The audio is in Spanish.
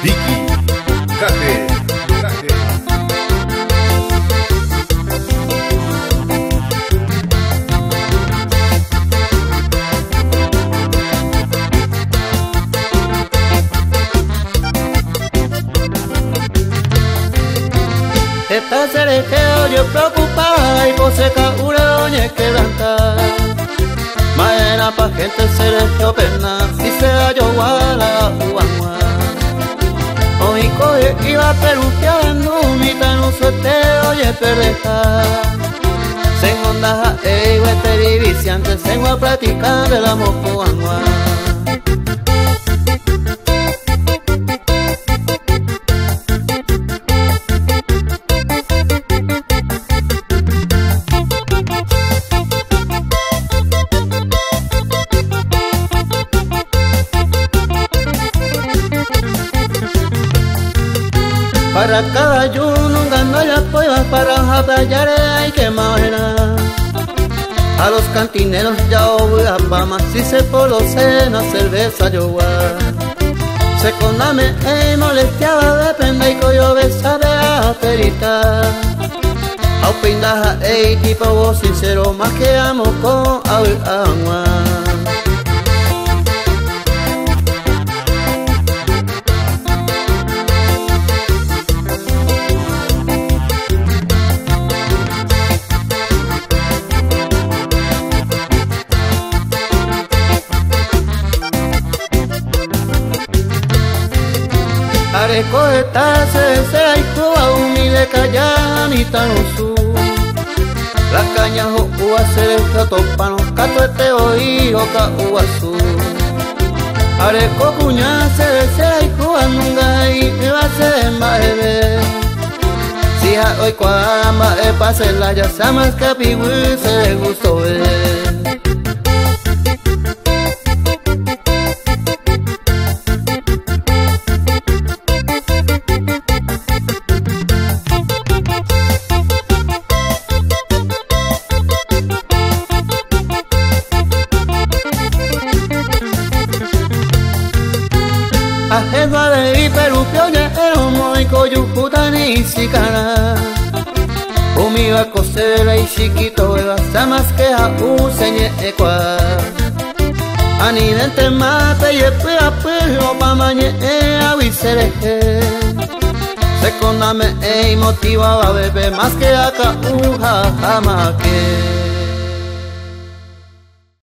Vicky, Caje, Caje. Esta serejeo yo preocupada y poseca ureoñe quebranta. Maena pa gente serejeo pena si sea yo guala uamua. Hoy coge iba peruqueando mita no suerte oye perdeja. Se onda e huete viviciante se va a platicar del amor cuamua. Para cada ayuno gano la prueba para jabayar hay que manejar. A los cantineros ya voy a Pama, si se polo cena cerveza yo voy. Se coname molestiaba depende y coyo besa de aperita. A pindaja tipo vos sincero más que amo con agua. Areco esta se y cuba humilde calla ni tan usu. La caña ua se topano cato este oído ca uasu. Areco cuña se y cuba nunca y me va a ser maebe. Si hoy cuamba pase la ya samas capibu se gustó ver. Ajedua de hiperupio ya era un moico yujuta ni sicana. Umiva cosera y chiquito eva samas que a useñe ecua. Anidente mate y espera pero pa mañe a visereje. Se coname e motiva a beber más que acá uja jamaque.